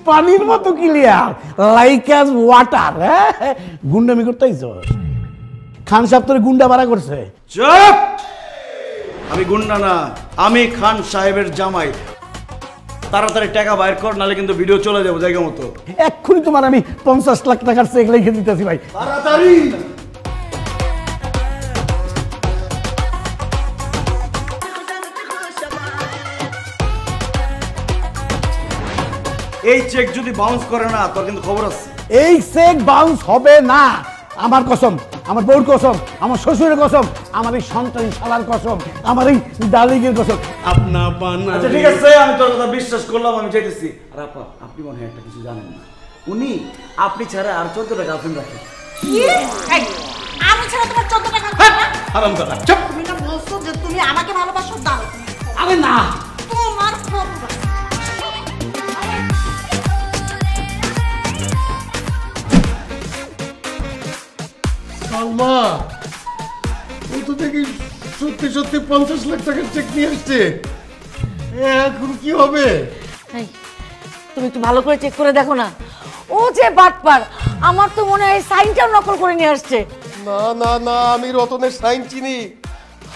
পানির মতো ক্লিয়ার, লাইক অ্যাজ ওয়াটার। হ্যাঁ, গুন্ডামি করতেইছ? খান সাহেব তোর গুন্ডা ভাড়া করছে? চুপ! আমি গুন্ডা না, আমি খান সাহেবের জামাই। তাড়াতাড়ি টাকা বাইর কর, নালে কিন্তু ভিডিও চলে যাবো জায়গা মতো। এক্ষুনি তোমার আমি 50 লাখ টাকার চেক লিখে দিতেছি ভাই। তাড়াতাড়ি! এই চেক যদি বাউন্স করে না তোর কিন্তু খবর আছে। এই চেক বাউন্স হবে না। আমার কসম, আমার বউর কসম, আমার শ্বশুরের কসম, আমার এই সন্তান শালার কসম, আমার এই ডালিগের কসম। আপনা বানালে আচ্ছা ঠিক আছে, আমি তোর কথা বিশ্বাস করলাম, আমি চাইতেছি। আর আপা, আপনি মনে হয় একটা কিছু জানেন না, উনি আপনি ছাড়া আর 14টা গার্লফ্রেন্ড রাখেন। আমি ছাড়া তোমার 14 টাকা হারাম দাদা চুপ। তুমি না বলছো যে তুমি আমাকে ভালোবাসো? দাও। আরে না, তোমার সালমা, ও তো দেখি সত্যি সত্যি 50 লাখ টাকার চেক নিয়ে আসছে। এখন কি হবে? তুমি একটু ভালো করে চেক করে দেখো না। ও যে বাটপার, আমার তো মনে হয় সাইনটাও নকল করে নিয়ে আসছে। না না না, আমি রতনের সাইন চিনি।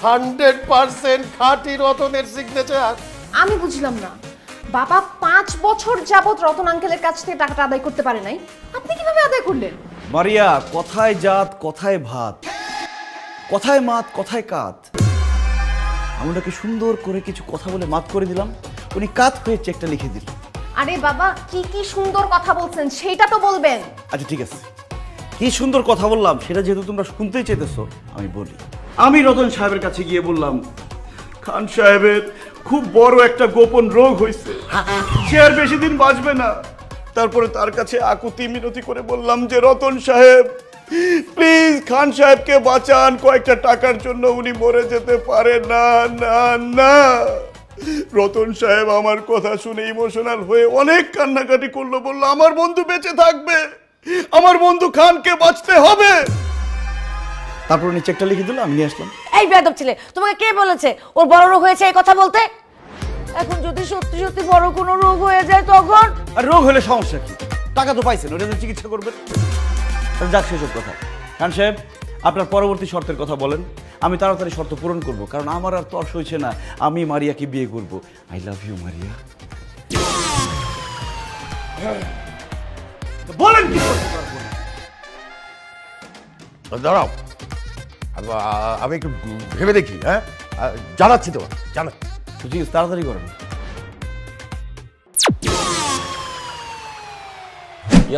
100% খাঁটি রতনের সিগনেচার। আমি বুঝলাম না, বাবা 5 বছর যাবত রতন আঙ্কেলের কাছ থেকে টাকাটা আদায় করতে পারে নাই, আপনি কিভাবে আদায় করলেন? মারিয়া, কথায় জাত কথায় ভাত, কথায় মাত কথায় কাত। আমি ওনাকে সুন্দর করে কিছু কথা বলে মাত করে দিলাম, উনি কাত হয়ে চেকটা লিখে দিল। আরে বাবা, কি কি সুন্দর কথা বলছেন সেটা তো বলবেন। আচ্ছা ঠিক আছে, কি সুন্দর কথা বললাম সেটা যেহেতু তোমরা শুনতেই চাইতেছো আমি বলি। আমি রতন সাহেবের কাছে গিয়ে বললাম, খান সাহেবের খুব বড় একটা গোপন রোগ হয়েছে, সে আর বেশি দিন বাঁচবে না। তারপরে তার কাছে আকুতি মিনতি করে বললাম যে রতন সাহেব প্লিজ খান সাহেবকে বাঁচান, কয়েকটা টাকার জন্য উনি মরে যেতে পারে না না না। রতন সাহেব আমার কথা শুনে ইমোশনাল হয়ে অনেক কান্নাকাটি করলো, বললো আমার বন্ধু বেঁচে থাকবে, আমার বন্ধু খানকে বাঁচতে হবে। তারপর উনি চেকটা লিখে দিল, আমি নিয়ে আসলাম। এই বেয়াদব ছেলে, তোমাকে কে বলেছে ওর বড় রোগ হয়েছে এই কথা বলতে? এখন যদি সত্যি সত্যি বড় কোনো রোগ হয়ে যায় তখন? আর রোগ হলে সমস্যা কি, টাকা তো পাইছেন, ওটা তো চিকিৎসা করবেন। যাক সেসব কথা। খান সাহেব আপনার পরবর্তী শর্তের কথা বলেন, আমি তাড়াতাড়ি শর্ত পূরণ করব, কারণ আমার আর তর্স হয়েছে না, আমি মারিয়াকে বিয়ে করব। I love you Maria. বলেন কি করতে পারবো না? দাঁড়াও, আমি একটু ভেবে দেখি। হ্যাঁ, জানাচ্ছি তোমার, জানাচ্ছি। ঠিক আছে, তাড়াতাড়ি করেন।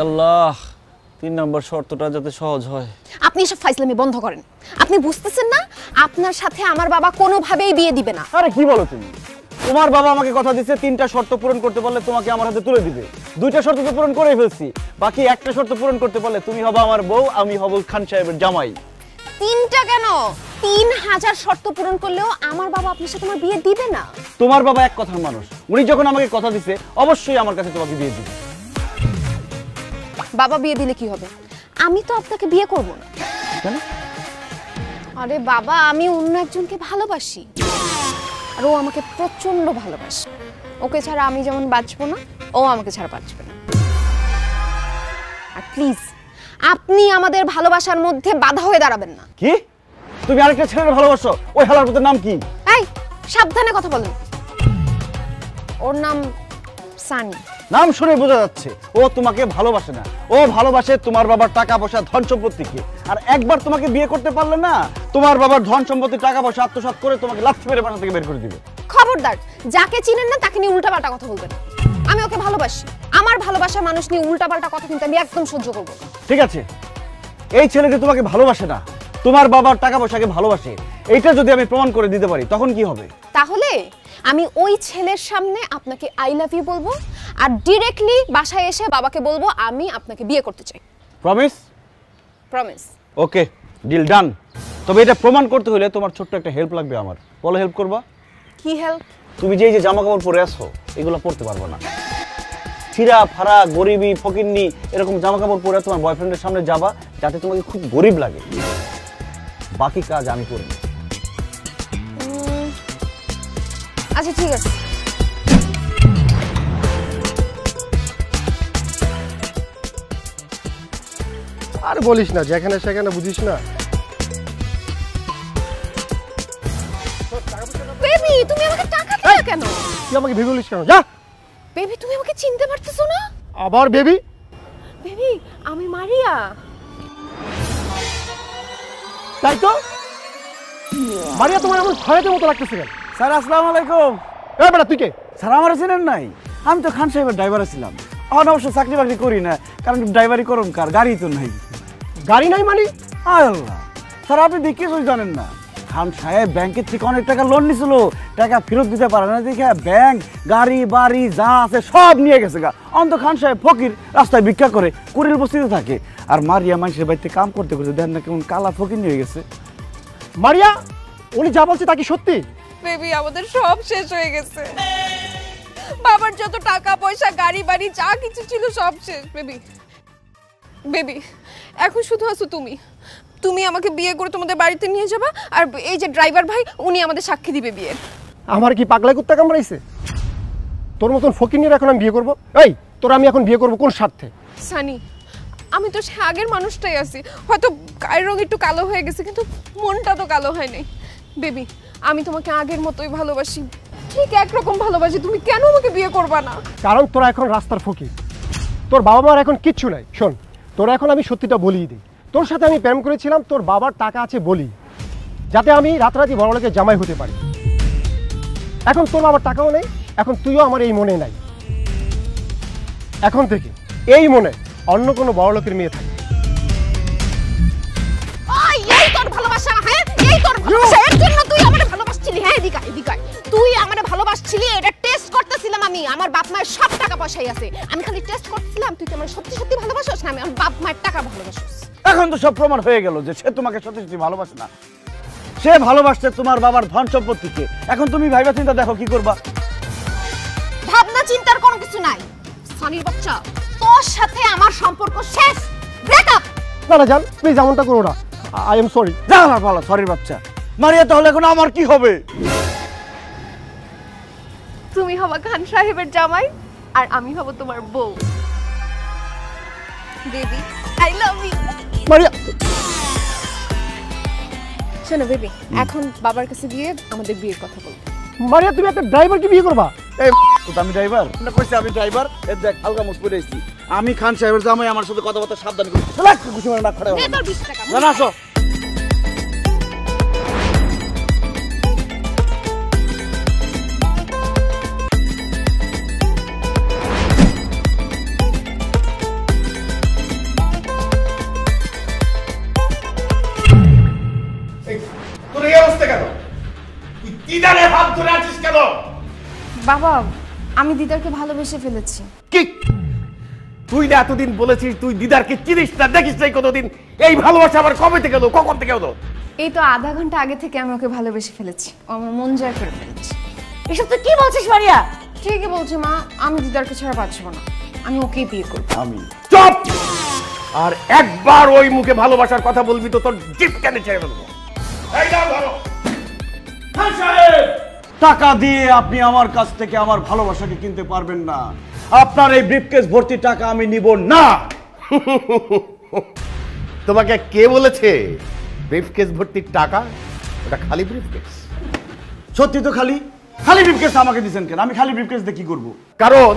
আল্লাহ, 3 নম্বর শর্তটা যাতে সহজ হয়। আপনি এসব ফাইজলামি বন্ধ করেন। আপনি বুঝতেছেন না আপনার সাথে আমার বাবা কোনোভাবেই বিয়ে দিবে না। আরে কি বলো তুমি? তোমার বাবা আমাকে কথা দিয়েছে 3টা শর্ত পূরণ করতে পারলে তোমাকে আমার হাতে তুলে দিবে। 2টা শর্ত তো পূরণ করেই ফেলছি, বাকি একটা শর্ত পূরণ করতে পারলে তুমি হবে আমার বউ, আমি হব খান সাহেবের জামাই। 3টা কেন, 3000 শর্ত পূরণ করলেও আমার বাবা আপনার সাথে আমার বিয়ে দিবে না। তোমার বাবা এক কথার মানুষ, উনি যখন আমাকে কথা দিছে অবশ্যই আমার কাছে তোমাকে বিয়ে দিবে। বাবা বিয়ে দিলে কি হবে? আমি তো আপনাকে বিয়ে করব না। কেন? আরে বাবা, আমি অন্য একজনকে ভালোবাসি, আর ও আমাকে প্রচন্ড ভালোবাসে। ওকে ছাড়া আমি যেমন বাঁচবো না, ও আমাকে ছাড়া বাঁচবে না। আর প্লিজ আপনি আমাদের ভালোবাসার মধ্যে বাধা হয়ে দাঁড়াবেন না। কি? তুমি আরেকটা ছেলের ভালোবাসো? ওই হালার পুতের নাম কি? এই সাবধানে কথা বলেন। ওর নাম সানি। নাম শুনে বোঝা যাচ্ছে ও তোমাকে ভালোবাসে না, ও ভালোবাসে তোমার বাবার টাকা পয়সা ধন সম্পত্তিকে। আর একবার তোমাকে বিয়ে করতে পারলে না, তোমার বাবার ধন সম্পত্তি টাকা পয়সা আত্মসাৎ করে তোমাকে লাথি মেরে বাসা থেকে বের করে দিবে। খবরদার, যাকে চিনেন না তাকে নিয়ে উল্টাপাল্টা কথা বলবেন। আমি ওকে ভালোবাসি, আমার ভালোবাসার মানুষ নিয়ে উল্টাপাল্টা কথা কিন্তু আমি একদম সহ্য করব না। ঠিক আছে, এই ছেলেটি তোমাকে ভালোবাসে না, তোমার বাবার টাকা পয়সাকে ভালোবাসে, এইটা যদি আমি প্রমাণ করে দিতে পারি তখন কি হবে? তাহলে আমি ওই ছেলের সামনে আপনাকে আই লাভ ইউ বলবো, আর ডিরেক্টলি বাসায় এসে বাবাকে বলবো আমি আপনাকে বিয়ে করতে চাই। প্রমিস? প্রমিস। ওকে, ডিল ডান। তবে এটা প্রমাণ করতে হলে তোমার ছোট্ট একটা হেল্প লাগবে আমার। বলো হেল্প করবা? কি হেল্প? তুমি যে এই যে জামা কাপড় পরে আসো এগুলো পরতে পারবে না। ছিঁড়া ফাড়া গরিবি ফকিন্নি এরকম জামা কাপড় পরে তোমার বয়ফ্রেন্ডের সামনে যাবা যাতে তোমাকে খুব গরিব লাগে। বাকি কাজ আমি করব। আচ্ছা ঠিক আছে। আর বলিস না, যেখানে সেখানে বুঝিস না। বেবি, তুমি আমাকে টাকা দিলে কেন? তুই আমাকে ভেবে বলিস কেন? যা। বেবি, তুমি আমাকে চিনতে পারতেছো না? আবার বেবি? বেবি, আমি মারিয়া। তাই তো, মারিয়া তোমার এমন ভয়ের মতো লাগতেছে কেন? স্যার আসসালামু আলাইকুম। এ বেটা, তুই কে? স্যার আমার চেনেন নাই? আমি তো খান সাহেবের ড্রাইভার ছিলাম। এখন অবশ্য চাকরি বাকরি করি না, কারণ ড্রাইভারি করুন কার, গাড়ি তো নাই। গাড়ি নাই মানে? আল্লাহ স্যার, আপনি দেখে কিছুই জানেন না। খান সাহেব ব্যাংকের থেকে অনেক টাকা লোন নিছিল, টাকা ফেরত দিতে পারে না দেখে ব্যাংক গাড়ি বাড়ি যা আছে সব নিয়ে গেছে গা। অন্ত খান সাহেব ফকির, রাস্তায় ভিক্ষা করে, কুড়িল বস্তিতে থাকে। আর মারিয়া মানুষের বাড়িতে কাম করতে করতে দেন না কেমন কালা ফকির নিয়ে গেছে। মারিয়া, উনি যা বলছে তা কি সত্যি? বেবি, আমাদের সব শেষ হয়ে গেছে। বাবার যত টাকা পয়সা গাড়ি বাড়ি যা কিছু ছিল সব শেষ। বেবি বেবি, এখন শুধু আছো তুমি। তুমি আমাকে বিয়ে করে তোমাদের বাড়িতে নিয়ে যাবা, আর এই যে ড্রাইভার ভাই উনি আমাদের সাক্ষী দিবে বিয়ের। আমার কি পাগলা কুত্তা কামড়াইছে? তোর মতন ফকিনির এখন আমি বিয়ে করবো? এই তোর আমি এখন বিয়ে করবো কোন স্বার্থে? সানি, আমি তো সে আগের মানুষটাই আছি, হয়তো গায়ের রং একটু কালো হয়ে গেছে কিন্তু মনটা তো কালো হয় নাই। বেবি, আমি তোমাকে আগের মতোই ভালোবাসি। ঠিক একরকম ভালোবাসি, তুমি কেন আমাকে বিয়ে করবা না? কারণ তোরা এখন রাস্তার ফকির, তোর বাবা মার এখন কিচ্ছু নাই। শোন, তোরা এখন আমি সত্যিটা বলিয়ে দিই, তোর সাথে আমি প্রেম করেছিলাম তোর বাবার টাকা আছে বলি, যাতে আমি রাতারাতি বড়লোকের জামাই হতে পারি। এখন তোর বাবার টাকাও নেই, এখন তুইও আমার এই মনে নাই। এখন থেকে এই মনে অন্য কোনো বড়লোকের মেয়ে থাকে। এই তোর ভালোবাসা, হ্যাঁ এই তোর ভালোবাসা, এর জন্য তুই আমারে ভালোবাসছিলি? হ্যাঁ এদিকে এদিকে তুই আমারে ভালোবাসছিলি, এটা টেস্ট করতেছিলাম আমি। আমার বাপ মায়ের সব টাকা পয়সাই আছে, আমি খালি টেস্ট করতেছিলাম তুই কি আমার সত্যি সত্যি ভালোবাসিস না আমি আমার বাপ মায়ের টাকা ভালোবাসিস। এখন তো সব প্রমাণ হয়ে গেল যে সে তোমাকে সত্যি সত্যি ভালোবাসে না, সে ভালোবাসছে তোমার বাবার ধন সম্পত্তিকে। এখন তুমি ভাইবা চিন্তা দেখো কি করবা। ভাবনা চিন্তার কোনো কিছু নাই। সনির বাচ্চা, তোর সাথে আমার সম্পর্ক শেষ, ব্রেকআপ। না না জান, প্লিজ এমনটা করো না, আই এম সরি। যা না বলো সরির বাচ্চা। মারিয়া, তাহলে এখন আমার কি হবে? তুমি হবা খান সাহেবের জামাই আর আমি হব তোমার বউ। Baby I love you. Maria, শোনো বেবি, এখন বাবার কাছে গিয়ে আমাদের বিয়ের কথা বলবো। মারিয়া তুমি একটা ড্রাইভারকে বিয়ে করবা? এই আমি ড্রাইভার না, কইছি আমি ড্রাইভার। এই দেখ হালকা মুখ পরে আইছি আমি, খান সাহেবের জামাই, আমার সাথে কথাবার্তা সাবধান করি। লাগ খুশি মানে না খড়ে দে তোর 20 টাকা। না আসো। তোর এই অবস্থা কেন? তুই দিদারে হাত ধরে আছিস কেন? বাবা, আমি দিদারকে ভালোবেসে ফেলেছি। কি তুই না এতদিন বলেছিস তুই দিদারকে চিনিস না, দেখিস নাই কোনোদিন? এই ভালোবাসা আবার কবে থেকে হলো, কখন থেকে হলো? এই তো আধা ঘন্টা আগে থেকে আমি ওকে ভালোবেসে ফেলেছি, ও আমার মন জয় করে ফেলেছি। এসব তুই কি বলছিস মারিয়া? ঠিকই বলছি মা, আমি দিদারকে ছাড়া বাঁচব না, আমি ওকেই বিয়ে করব। আমি চুপ! আর একবার ওই মুখে ভালোবাসার কথা বলবি তো তোর জিভ কেটে ছেড়ে দেবো। এই নাও ধরো। খান সাহেব, টাকা দিয়ে আপনি আমার কাছ থেকে আমার ভালোবাসাকে কিনতে পারবেন না। আপনার এই ব্রিফকেস ভর্তি টাকা আমি নিব না। তোমাকে কে বলেছে ব্রিফকেস ভর্তি টাকা? ওটা খালি ব্রিফকেস। সত্যি তো খালি খালি ব্রিফকেস আমাকে দিবেন কেন? আমি খালি ব্রিফকেস দিয়ে কি করব? কারণ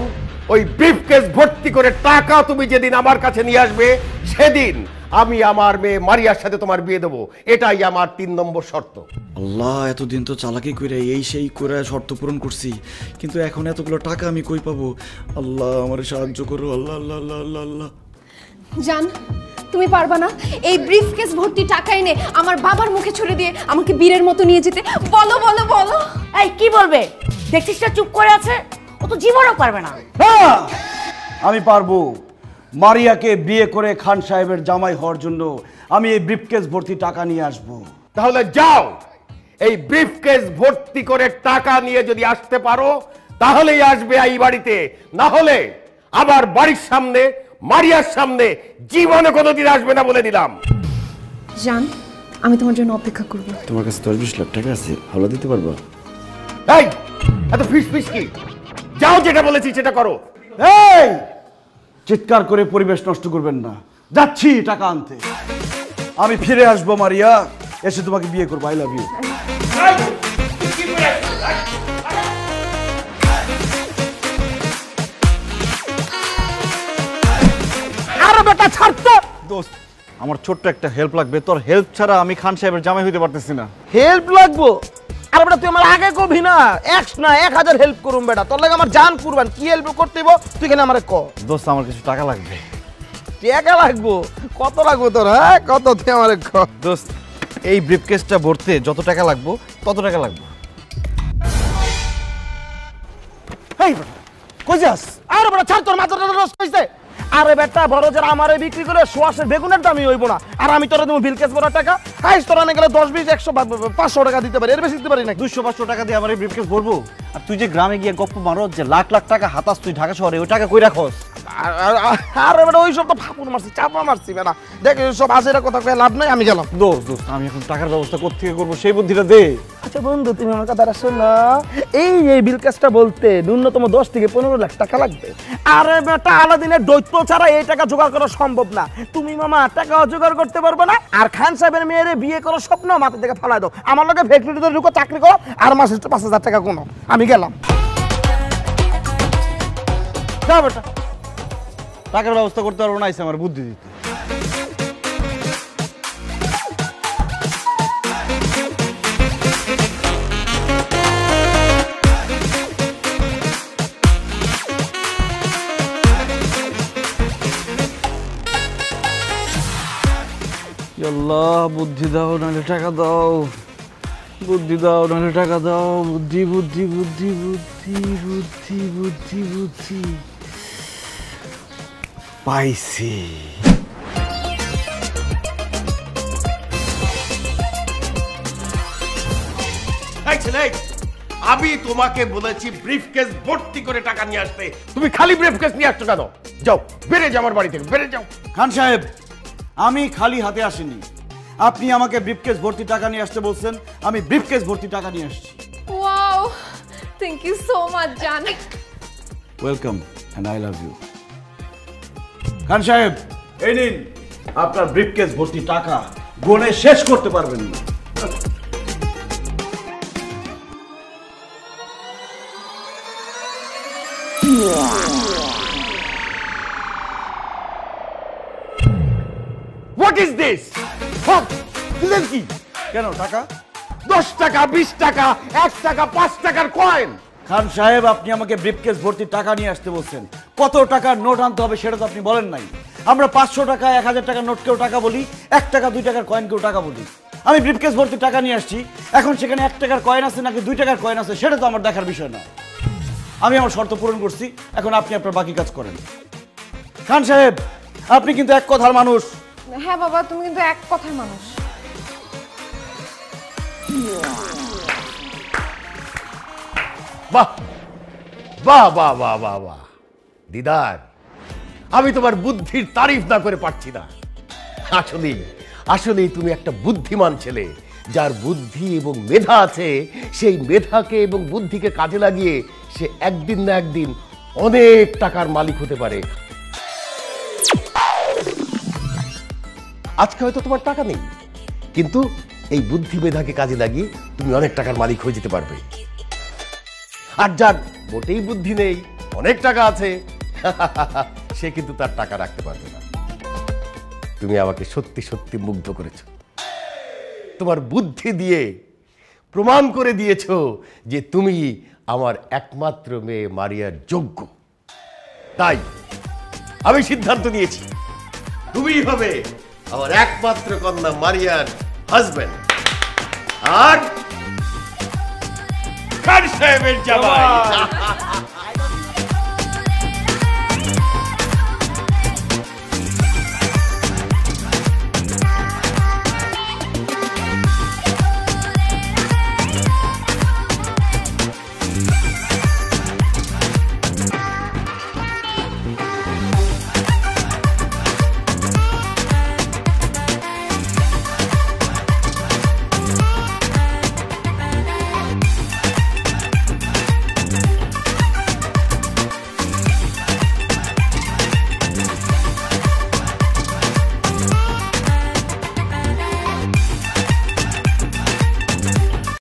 ওই ব্রিফকেস ভর্তি করে টাকা তুমি যেদিন আমার কাছে নিয়ে আসবে সেদিন আমি আমার মেয়ে মারিয়ার সাথে তোমার বিয়ে দেবো। এটাই আমার 3 নম্বর শর্ত। আল্লাহ, এতদিন তো চালাকি করে এই সেই করে শর্ত পূরণ করছি, কিন্তু এখন এতগুলো টাকা আমি কই পাবো? আল্লাহ আমার সাহায্য করো। আল্লাহ আল্লাহ আল্লাহ আল্লাহ আল্লাহ। জান, তুমি পারবা না এই ব্রিফকেস ভর্তি টাকা এনে আমার বাবার মুখে ছুড়ে দিয়ে আমাকে বীরের মতো নিয়ে যেতে? বলো বলো বলো। এই কি বলবে? দেখছিস না চুপ করে আছে, ও তো জীবনও পারবে না। হ্যাঁ, আমি পারবো। মারিয়াকে বিয়ে করে খান সাহেবের জামাই হওয়ার জন্য আমি এই ব্রিফকেস ভর্তি টাকা নিয়ে আসব। তাহলে যাও, এই ব্রিফকেস ভর্তি করে টাকা নিয়ে যদি আসতে পারো তাহলেই আসবে এই বাড়িতে, না হলে আবার বাড়ির সামনে মারিয়ার সামনে জীবনে কোনোদিন আসবে না বলে দিলাম। জান, আমি তোমার জন্য অপেক্ষা করব। তোমার কাছে 10-20 লাখ টাকা আছে, হাওলা দিতে পারবা? এই এত ফিস ফিস কি? যাও, যেটা বলেছি সেটা করো। এই চিৎকার করে পরিবেশ নষ্ট করবেন না, যাচ্ছি টাকা আনতে। আমি ফিরে আসবো মারিয়া, এসে তোমাকে বিয়ে করবো। I love you. আরে বেটা ছাড় তো। দোস্ত, আমার ছোট্ট একটা হেল্প লাগবে, তোর হেল্প ছাড়া আমি খান সাহেবের জামাই হইতে পারতেছি না। হেল্প লাগবো? আরে বেটা তুই আমার আগে কবি না, 1 না 1000 হেল্প করুম বেটা, তোর লাগে আমার জান কুরবান। কি হেল্প করতে হইব তুই কেন আমারে ক? দোস্ত, আমার কিছু টাকা লাগবে। টাকা লাগবো? কত লাগবো তোর? হ্যাঁ কত তুই আমারে ক? দোস্ত, এই ব্রিফকেসটা ভরতে যত টাকা লাগবে তত টাকা লাগবে। এই বেটা কই যাস? আরে বেটা ছাড়, তোর মাথাটা নষ্ট হইছে। আরে বেটা বড় যারা আমারে বিক্রি করে সোয়াশের বেগুনের দামই হইব না, আর আমি তোরা দেবো বিলকেস বড় টাকা। হাইস তোরা না গেলে 10, 20, 100, 500 টাকা দিতে পারি, এর বেশি দিতে পারি না। 200-500 টাকা দিয়ে আমার এই ব্রিফকেস ভরবো? আর তুই যে গ্রামে গিয়ে গপ্প মারো যে লাখ লাখ টাকা হাতাস তুই ঢাকা শহরে, ওই টাকা কই রাখোস? আরে বেটা ওই সব তো ফাপুর মারছি, চাপা মারছি বেটা। দেখ সব হাসিরা কথা কয়ে লাভ নাই, আমি গেলাম। দোস্ত আমি এখন টাকার ব্যবস্থা কোত্থেকে করবো সেই বুদ্ধিটা দে। আচ্ছা বন্ধু, তুমি আমার কথাটা শোনো। এই বিল কাজটা বলতে ন্যূনতম 10 থেকে 15 লাখ টাকা লাগবে। আরে বেটা আলাদিনের দৈত্য ছাড়া এই টাকা জোগাড় করা সম্ভব না। তুমি মামা টাকা জোগাড় করতে পারবে না। আর খান সাহেবের মেয়েরে বিয়ে করার স্বপ্ন মাথা থেকে ফালাই দাও। আমার লগে ফ্যাক্টরিতে ঢুকো, চাকরি করো, আর মাসে 5,000 টাকা কোনো। আমি গেলাম। যা বেটা, টাকার ব্যবস্থা করতে পারবো না, আইসে আমার বুদ্ধি দিতে। আল্লাহ বুদ্ধি দাও নাহলে টাকা দাও, বুদ্ধি দাও নাহলে টাকা দাও, বুদ্ধি বুদ্ধি বুদ্ধি বুদ্ধি বুদ্ধি বুদ্ধি বুদ্ধি পাইছি। আমি তোমাকে বলেছি ব্রিফকেস ভর্তি করে টাকা নিয়ে আসতে, তুমি খালি ব্রিফকেস নিয়ে আসছো কেন? যাও বেরে যাও আমার বাড়ি থেকে, বেরে যাও। খান সাহেব, আমি খালি হাতে আসিনি। আপনি আমাকে ব্রিফকেস ভর্তি টাকা নিয়ে আসতে বলছেন, আমি ব্রিফকেস ভর্তি টাকা নিয়ে আসছি। Wow, thank you so much জান। Welcome and I love you. Khan সাহেব, এই নিন আপনার ব্রিফকেস ভর্তি টাকা, গুনে শেষ করতে পারবেন না। What is this? দিলেন কি? কেন টাকা? 10 টাকা, 20 টাকা, 1 টাকা, 5 টাকার কয়েন। খান সাহেব, আপনি আমাকে ব্রিফকেস ভর্তি টাকা নিয়ে আসতে বলছেন, কত টাকার নোট আনতে হবে সেটা তো আপনি বলেন নাই। আমরা 500 টাকা, 1000 টাকার নোটকেও টাকা বলি, 1 টাকা 2 টাকার কয়েনকেও টাকা বলি। আমি ব্রিফকেস ভর্তি টাকা নিয়ে আসছি, এখন সেখানে 1 টাকার কয়েন আছে নাকি 2 টাকার কয়েন আছে সেটা তো আমার দেখার বিষয় না। আমি আমার শর্ত পূরণ করছি, এখন আপনি আপনার বাকি কাজ করেন। খান সাহেব, আপনি কিন্তু এক কথার মানুষ। হ্যাঁ বাবা, তুমি কিন্তু এক কথার মানুষ। বাহ বাহ বাহ বাহ বাহ বাহ দিদার, আমি তোমার বুদ্ধির তারিফ না করে পারছি না। আসলেই আসলেই তুমি একটা বুদ্ধিমান ছেলে, যার বুদ্ধি এবং মেধা আছে। সেই মেধাকে এবং বুদ্ধিকে কাজে লাগিয়ে সে একদিন না একদিন অনেক টাকার মালিক হতে পারে। আজকে হয়তো তোমার টাকা নেই, কিন্তু এই বুদ্ধি মেধাকে কাজে লাগিয়ে তুমি অনেক টাকার মালিক হয়ে যেতে পারবে। আর যার মোটেই বুদ্ধি নেই, অনেক টাকা আছে, সে কিন্তু তার টাকা রাখতে পারবে না। তুমি আমাকে সত্যি সত্যি মুগ্ধ করেছো। তোমার বুদ্ধি দিয়ে প্রমাণ করে দিয়েছো যে তুমি আমার একমাত্র মেয়ে মারিয়ার যোগ্য। তাই আমি সিদ্ধান্ত নিয়েছি, তুমিই হবে আমার একমাত্র কন্যা মারিয়ার হাজবেন্ড আর খান সাহেবের জামাই।